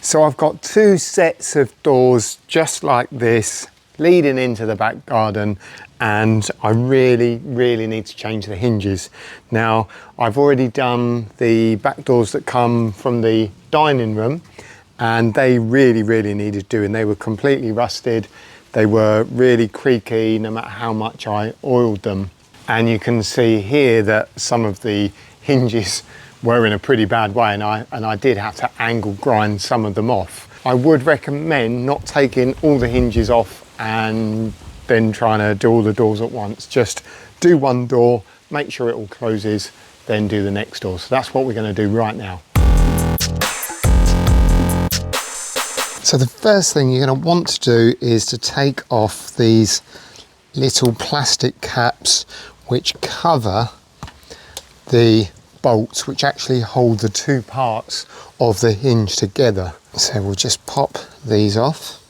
So I've got two sets of doors just like this leading into the back garden, and I really need to change the hinges. Now, I've already done the back doors that come from the dining room, and they really needed doing. They were completely rusted. They were really creaky no matter how much I oiled them. And you can see here that some of the hinges were in a pretty bad way, and I did have to angle grind some of them off. I would recommend not taking all the hinges off and then trying to do all the doors at once. Just do one door, make sure it all closes, then do the next door. So that's what we're going to do right now. So the first thing you're going to want to do is to take off these little plastic caps which cover the bolts, which actually hold the two parts of the hinge together. So we'll just pop these off.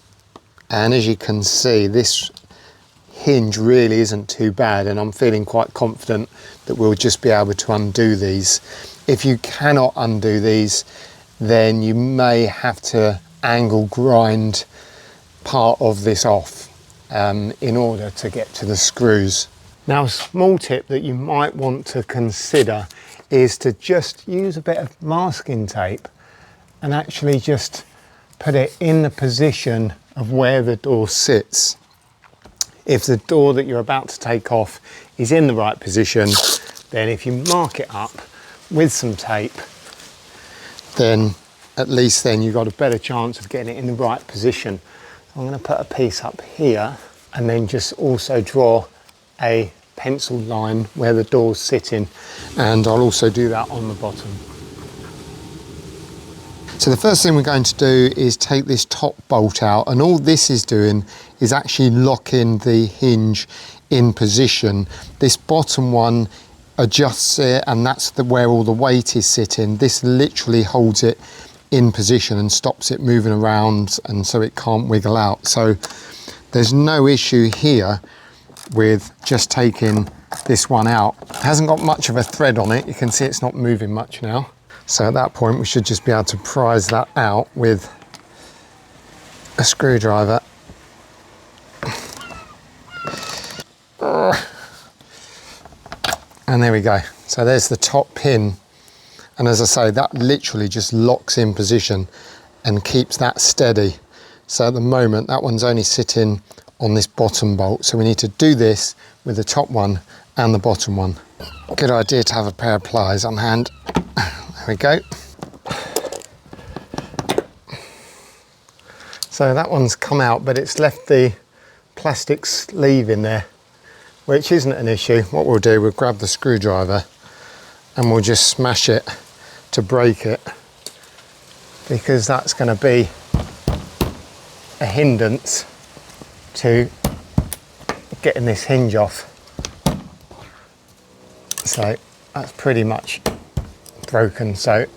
And as you can see, this hinge really isn't too bad, and I'm feeling quite confident that we'll just be able to undo these. If you cannot undo these, then you may have to angle grind part of this off in order to get to the screws. Now, a small tip that you might want to consider is to just use a bit of masking tape and actually just put it in the position of where the door sits. If the door that you're about to take off is in the right position, then if you mark it up with some tape, then at least then you've got a better chance of getting it in the right position. I'm going to put a piece up here and then just also draw a pencil line where the door's sitting, and I'll also do that on the bottom. So the first thing we're going to do is take this top bolt out, and all this is doing is actually locking the hinge in position. This bottom one adjusts it, and that's where all the weight is sitting. This literally holds it in position and stops it moving around, and so it can't wiggle out. So there's no issue here with just taking this one out. It hasn't got much of a thread on it. You can see it's not moving much now. So at that point, we should just be able to prise that out with a screwdriver. And there we go. So there's the top pin. And as I say, that literally just locks in position and keeps that steady. So at the moment, that one's only sitting on this bottom bolt. So we need to do this with the top one and the bottom one. Good idea to have a pair of pliers on hand. There we go. So that one's come out, but it's left the plastic sleeve in there, which isn't an issue. What we'll do, we'll grab the screwdriver and we'll just smash it to break it, because that's going to be a hindrance to getting this hinge off. So that's pretty much broken, so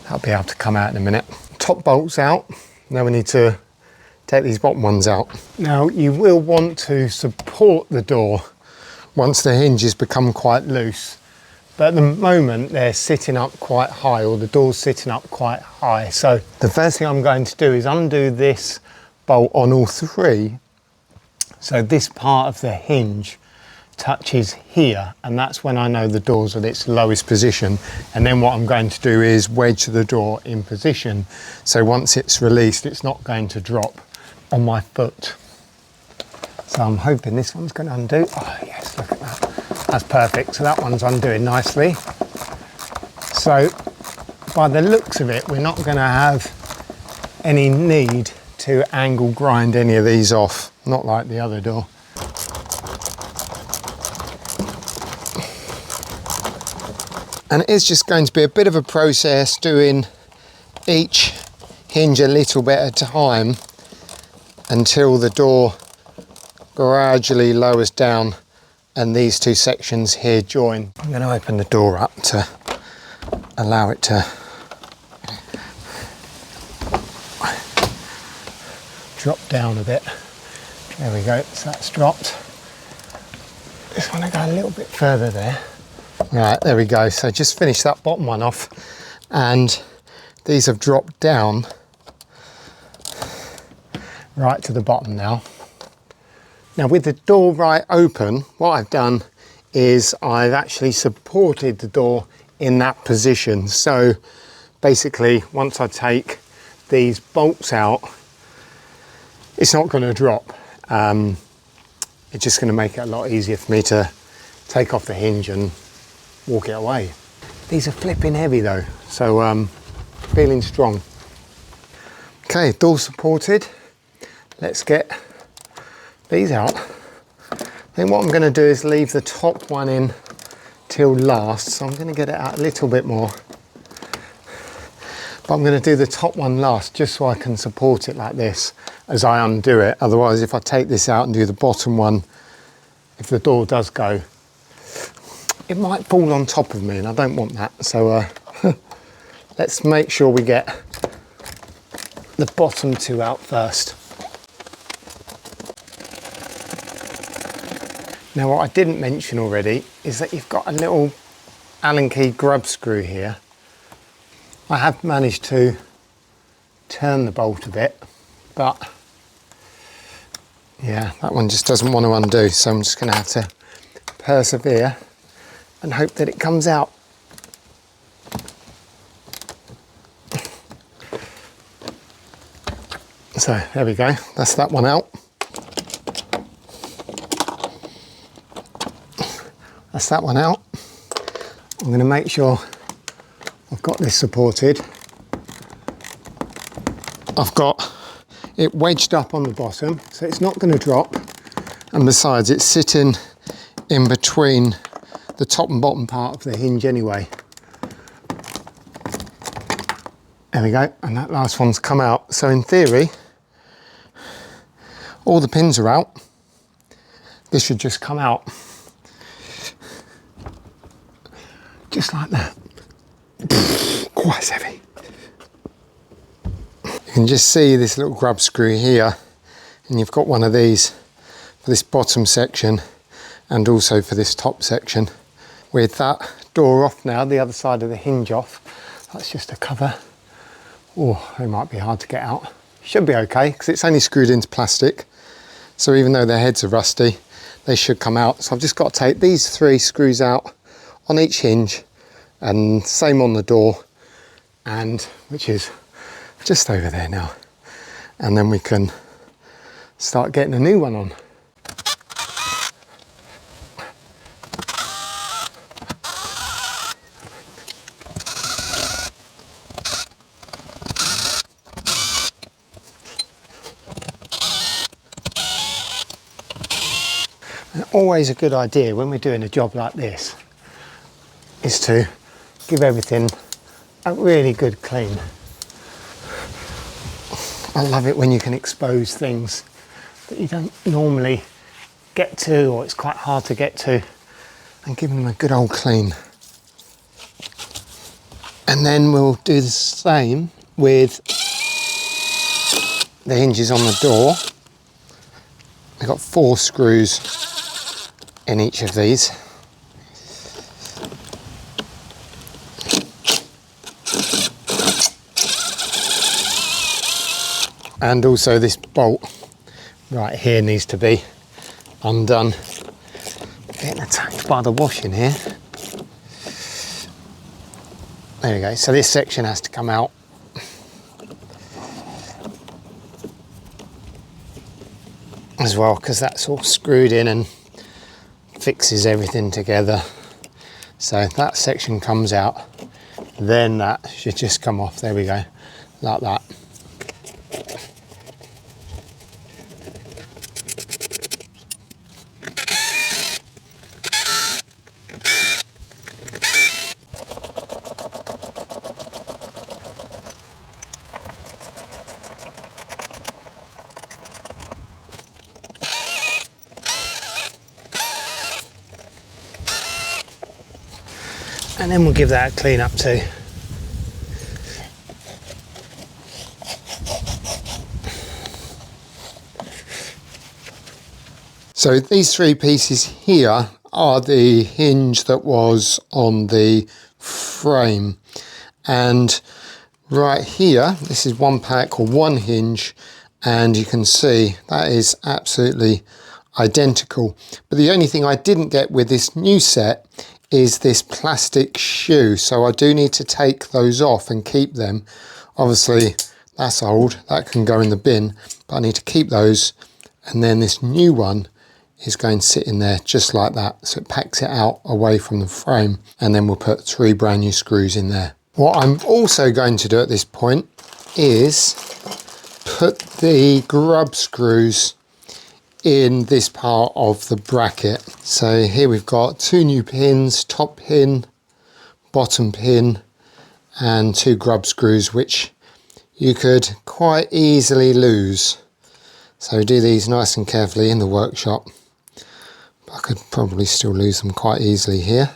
that'll be able to come out in a minute. Top bolt's out. Now we need to take these bottom ones out. Now you will want to support the door once the hinges become quite loose, but at the moment they're sitting up quite high, or the door's sitting up quite high. So the first thing I'm going to do is undo this bolt on all three, so this part of the hinge touches here, and that's when I know the door's at its lowest position. And then what I'm going to do is wedge the door in position, so once it's released, it's not going to drop on my foot. So I'm hoping this one's going to undo. Oh yes, look at that. That's perfect. So that one's undoing nicely. So by the looks of it, we're not going to have any need to angle grind any of these off, not like the other door. And it is just going to be a bit of a process, doing each hinge a little bit at a time until the door gradually lowers down and these two sections here join. I'm going to open the door up to allow it to drop down a bit. There we go, so that's dropped. Just want to go a little bit further there. Right, there we go. So just finish that bottom one off, and these have dropped down right to the bottom now. Now with the door right open, what I've done is I've actually supported the door in that position. So basically, once I take these bolts out, it's not going to drop. It's just going to make it a lot easier for me to take off the hinge and walk it away. These are flipping heavy though, so feeling strong. Okay, door supported. Let's get these out. I think what I'm going to do is leave the top one in till last, so I'm going to get it out a little bit more. But I'm going to do the top one last just so I can support it like this as I undo it. Otherwise, if I take this out and do the bottom one, if the door does go, it might fall on top of me and I don't want that. So let's make sure we get the bottom two out first. Now what I didn't mention already is that you've got a little Allen key grub screw here. I have managed to turn the bolt a bit, but yeah, that one just doesn't want to undo, so I'm just going to have to persevere and hope that it comes out. So there we go, that's that one out. That's that one out. I'm going to make sure I've got this supported. I've got it wedged up on the bottom, so it's not going to drop. And besides, it's sitting in between the top and bottom part of the hinge anyway. There we go, and that last one's come out. So in theory, all the pins are out. This should just come out. Just like that. Quite heavy. You can just see this little grub screw here, and you've got one of these for this bottom section and also for this top section. With that door off now, the other side of the hinge off, that's just a cover. Oh, it might be hard to get out. Should be okay because it's only screwed into plastic, so even though their heads are rusty, they should come out. So I've just got to take these 3 screws out on each hinge, and same on the door, and which is just over there now, and then we can start getting a new one on. And always a good idea when we're doing a job like this is to give everything a really good clean. I love it when you can expose things that you don't normally get to, or it's quite hard to get to, and give them a good old clean. And then we'll do the same with the hinges on the door. We've got 4 screws in each of these. And also this bolt right here needs to be undone. Getting attacked by the washing here. There we go, so this section has to come out. As well, because that's all screwed in and fixes everything together. So that section comes out, then that should just come off, there we go, like that. And then we'll give that a clean up too. So these 3 pieces here are the hinge that was on the frame, and Right here, this is one pack or one hinge, and you can see that is absolutely identical. But the only thing I didn't get with this new set is this plastic shoe. So I do need to take those off and keep them. Obviously that's old, that can go in the bin, but I need to keep those. And then this new one is going to sit in there just like that. So it packs it out away from the frame, and then we'll put 3 brand new screws in there. What I'm also going to do at this point is put the grub screws in this part of the bracket. So here we've got 2 new pins, top pin, bottom pin, and 2 grub screws, which you could quite easily lose. So do these nice and carefully in the workshop. I could probably still lose them quite easily here.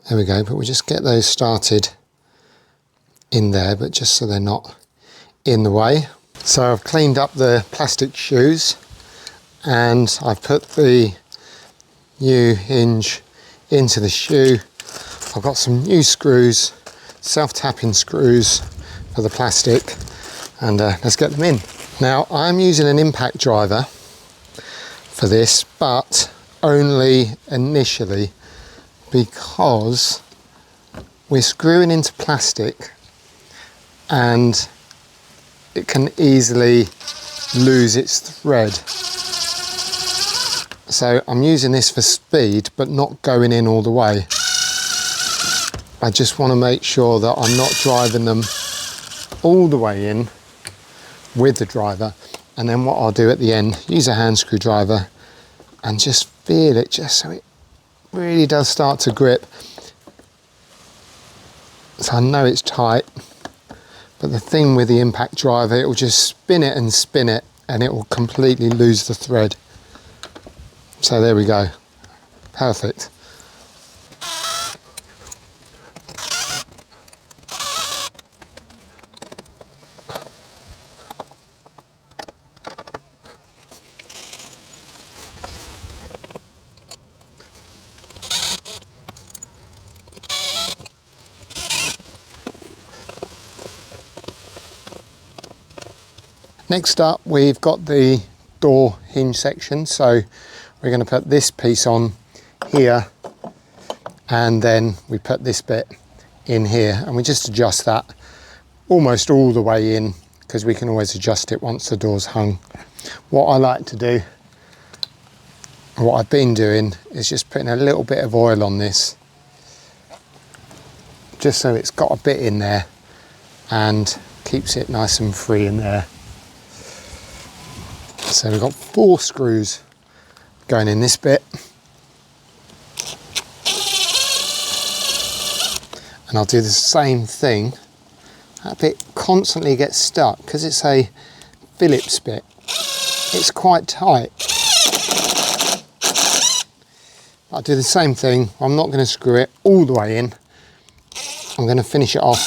There we go, but we'll just get those started in there, but just so they're not in the way. So I've cleaned up the plastic shoes, and I've put the new hinge into the shoe. I've got some new screws, self-tapping screws for the plastic, and let's get them in. Now I'm using an impact driver for this, but only initially, because we're screwing into plastic and it can easily lose its thread. So I'm using this for speed, but not going in all the way. I just want to make sure that I'm not driving them all the way in with the driver. And then what I'll do at the end, use a hand screwdriver and just feel it, just so it really does start to grip. So I know it's tight, but the thing with the impact driver, it will just spin it and it will completely lose the thread. So there we go, perfect. Next up, we've got the door hinge section. So we're going to put this piece on here, and then we put this bit in here, and we just adjust that almost all the way in, because we can always adjust it once the door's hung. What I like to do, what I've been doing, is just putting a little bit of oil on this, just so it's got a bit in there and keeps it nice and free in there. So we've got 4 screws going in this bit, and I'll do the same thing. That bit constantly gets stuck because it's a Phillips bit. It's quite tight. I'll do the same thing. I'm not going to screw it all the way in. I'm going to finish it off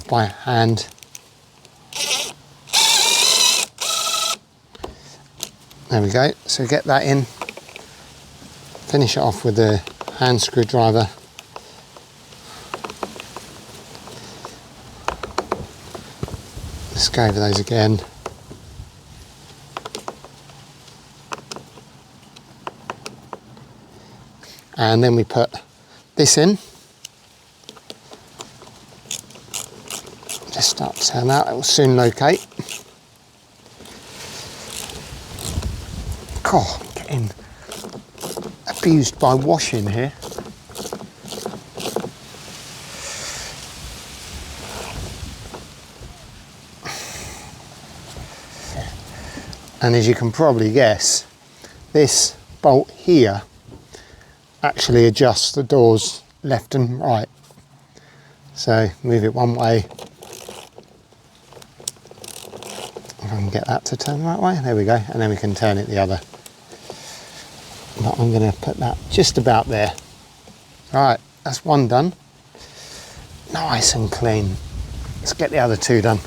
by hand. There we go, so get that in, finish it off with the hand screwdriver. Let's go over those again. And then we put this in. Just start to turn that, it will soon locate. God, I'm getting abused by washing here. And as you can probably guess, this bolt here actually adjusts the doors left and right. So move it one way. If I can get that to turn the right way, there we go, and then we can turn it the other. But I'm going to put that just about there. Right, that's one done. Nice and clean. Let's get the other 2 done.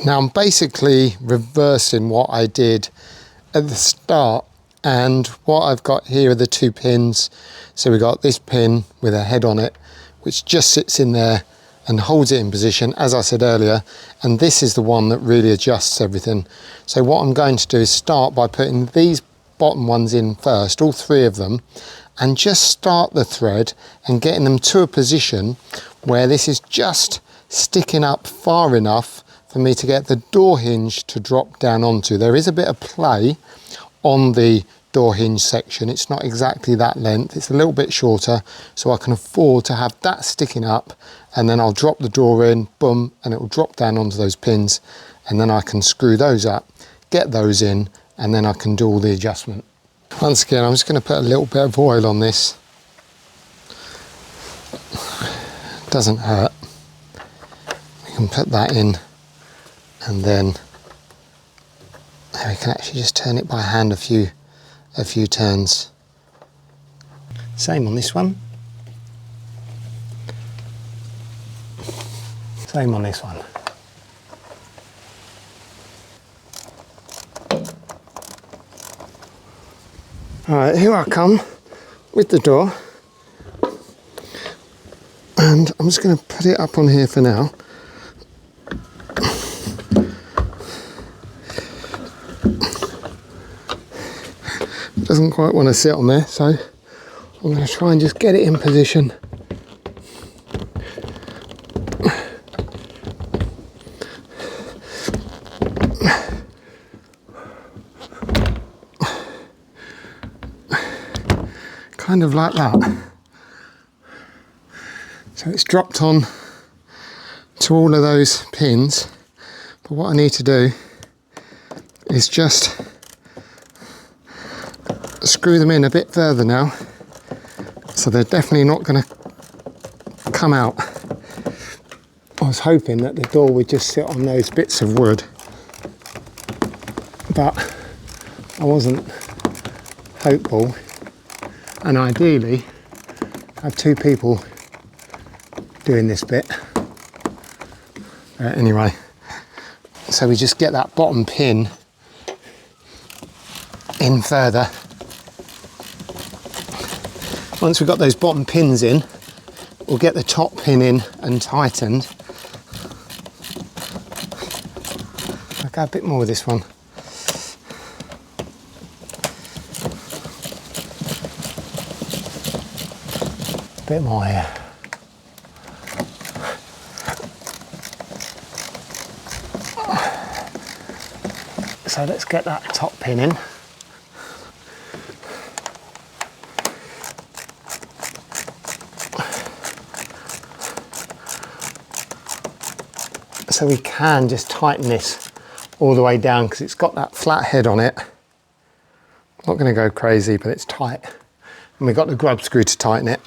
Now I'm basically reversing what I did at the start, and what I've got here are the 2 pins. So we've got this pin with a head on it, which just sits in there and holds it in position, as I said earlier, and this is the one that really adjusts everything. So what I'm going to do is start by putting these bottom ones in first, all 3 of them, and just start the thread and getting them to a position where this is just sticking up far enough for me to get the door hinge to drop down onto. There is a bit of play on the door hinge section. It's not exactly that length, it's a little bit shorter, so I can afford to have that sticking up, and then I'll drop the door in, boom, and it will drop down onto those pins, and then I can screw those up, get those in, and then I can do all the adjustment. Once again, I'm just going to put a little bit of oil on this. Doesn't hurt. We can put that in, and then we can actually just turn it by hand a few turns. Same on this one. Same on this one. Alright, here I come with the door, and I'm just going to put it up on here for now. Doesn't quite want to sit on there, so I'm going to try and just get it in position. Kind of like that. So it's dropped on to all of those pins, but what I need to do is just screw them in a bit further now, so they're definitely not going to come out. I was hoping that the door would just sit on those bits of wood, but I wasn't hopeful, and ideally have 2 people doing this bit. Anyway, so we just get that bottom pin in further. Once we've got those bottom pins in, we'll get the top pin in and tightened. I'll go a bit more with this one. A bit more here. So let's get that top pin in. So we can just tighten this all the way down because it's got that flat head on it. Not going to go crazy, but it's tight. And we've got the grub screw to tighten it.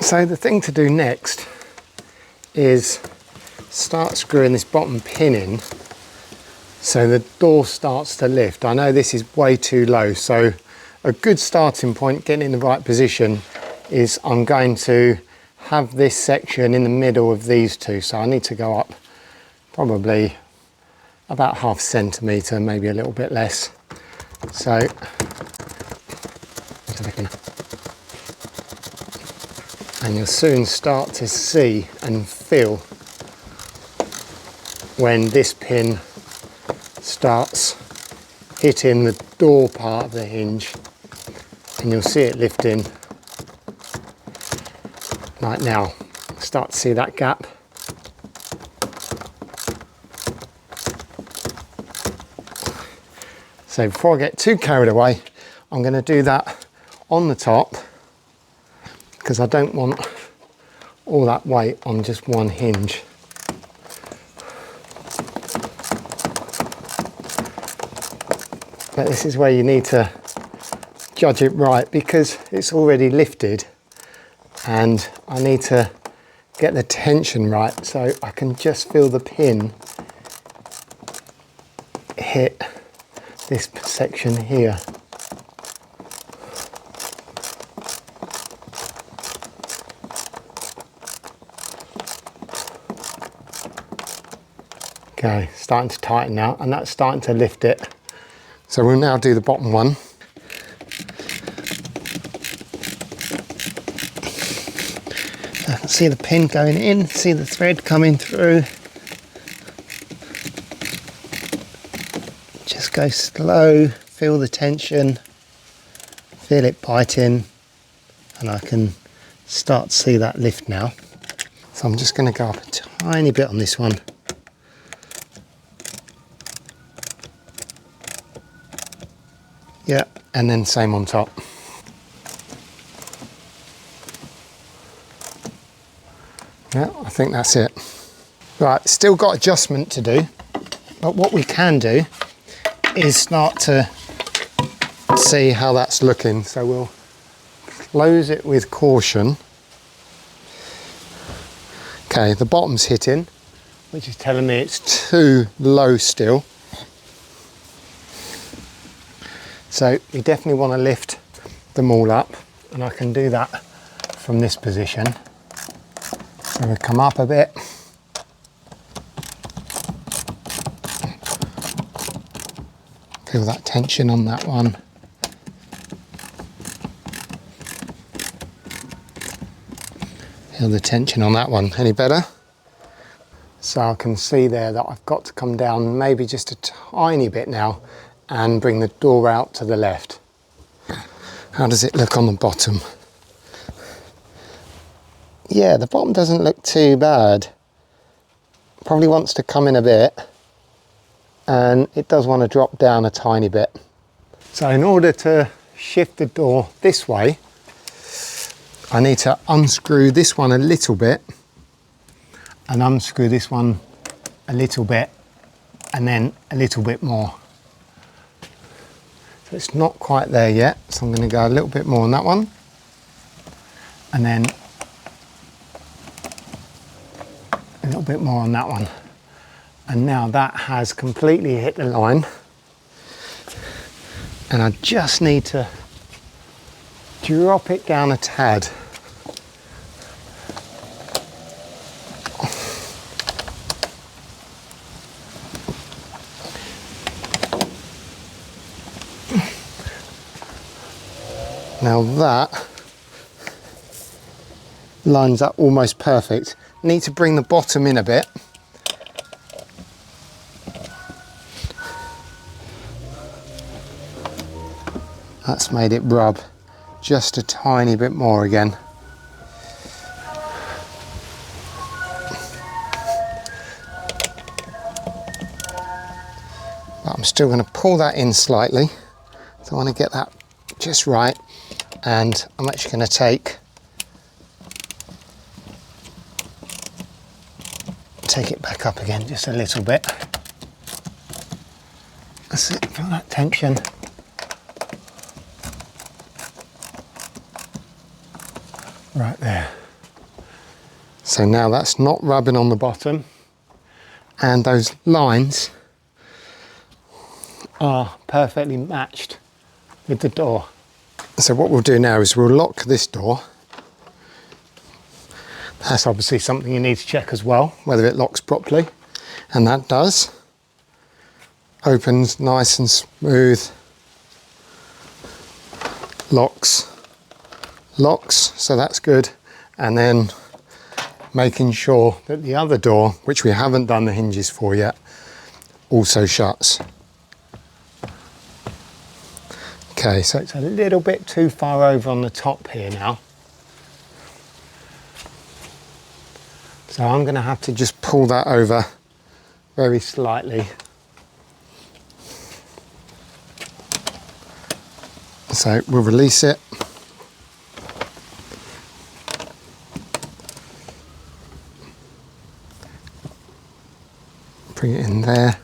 So the thing to do next is start screwing this bottom pin in so the door starts to lift. I know this is way too low, so a good starting point, getting in the right position, is I'm going to have this section in the middle of these 2, so I need to go up probably about ½ centimetre, maybe a little bit less. So and you'll soon start to see and feel when this pin starts hitting the door part of the hinge, and you'll see it lifting like now. Start to see that gap. So before I get too carried away, I'm going to do that on the top, because I don't want all that weight on just one hinge. But this is where you need to judge it right, because it's already lifted and I need to get the tension right, so I can just feel the pin hit this section here. Okay, starting to tighten now, and that's starting to lift it. So we'll now do the bottom one. I can see the pin going in, see the thread coming through. Just go slow, feel the tension, feel it biting, and I can start to see that lift now. So I'm just going to go up a tiny bit on this one. Yeah, and then same on top. Yeah, I think that's it. Right, still got adjustment to do, but what we can do is start to see how that's looking. So we'll close it with caution. Okay, the bottom's hitting, which is telling me it's too low still. So we definitely want to lift them all up, and I can do that from this position. So we come up a bit. Feel that tension on that one. Feel the tension on that one. Any better? So I can see there that I've got to come down maybe just a tiny bit now and bring the door out to the left. How does it look on the bottom? Yeah, the bottom doesn't look too bad. Probably wants to come in a bit, and it does want to drop down a tiny bit. So in order to shift the door this way, I need to unscrew this one a little bit and unscrew this one a little bit, and then a little bit more. So it's not quite there yet, so I'm going to go a little bit more on that one, and then a little bit more on that one. And now that has completely hit the line, and I just need to drop it down a tad. Now that lines up almost perfect. Need to bring the bottom in a bit. That's made it rub just a tiny bit more again. But I'm still going to pull that in slightly. So I want to get that just right. And I'm actually going to take it back up again just a little bit. That's it, feel that tension. Right there. So now that's not rubbing on the bottom, and those lines are perfectly matched with the door. So what we'll do now is we'll lock this door. That's obviously something you need to check as well, whether it locks properly, and that does. Opens nice and smooth. Locks, so that's good. And then making sure that the other door, which we haven't done the hinges for yet, also shuts. Okay, so it's a little bit too far over on the top here now. So I'm going to have to just pull that over very slightly. So we'll release it. Bring it in there.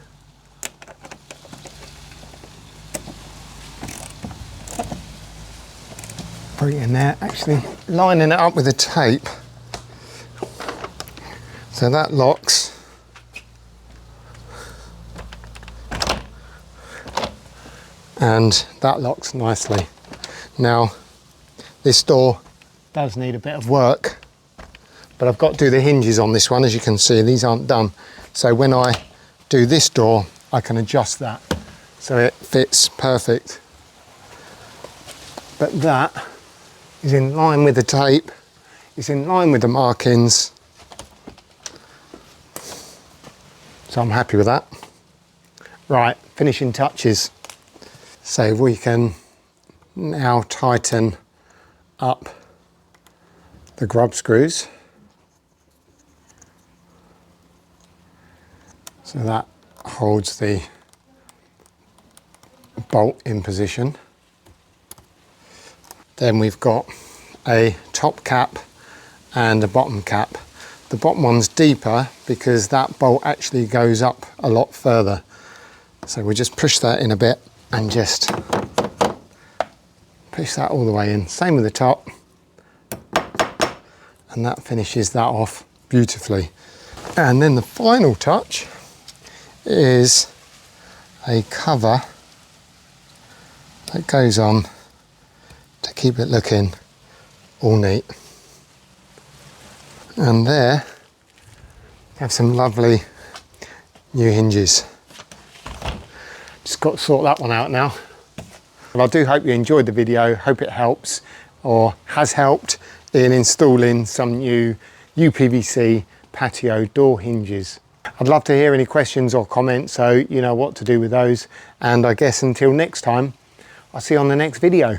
Put it in there, actually lining it up with the tape. So that locks. And that locks nicely. Now, this door does need a bit of work, but I've got to do the hinges on this one. As you can see, these aren't done. So when I do this door, I can adjust that so it fits perfect. But that is in line with the tape, it's in line with the markings. So I'm happy with that. Right, finishing touches. So we can now tighten up the grub screws. So that holds the bolt in position. Then we've got a top cap and a bottom cap. The bottom one's deeper because that bolt actually goes up a lot further. So we just push that in a bit and just push that all the way in. Same with the top. And that finishes that off beautifully. And then the final touch is a cover that goes on to keep it looking all neat. And there you have some lovely new hinges. Just got to sort that one out now. Well, I do hope you enjoyed the video, hope it helps or has helped in installing some new uPVC patio door hinges. I'd love to hear any questions or comments, so you know what to do with those. And I guess until next time, I'll see you on the next video.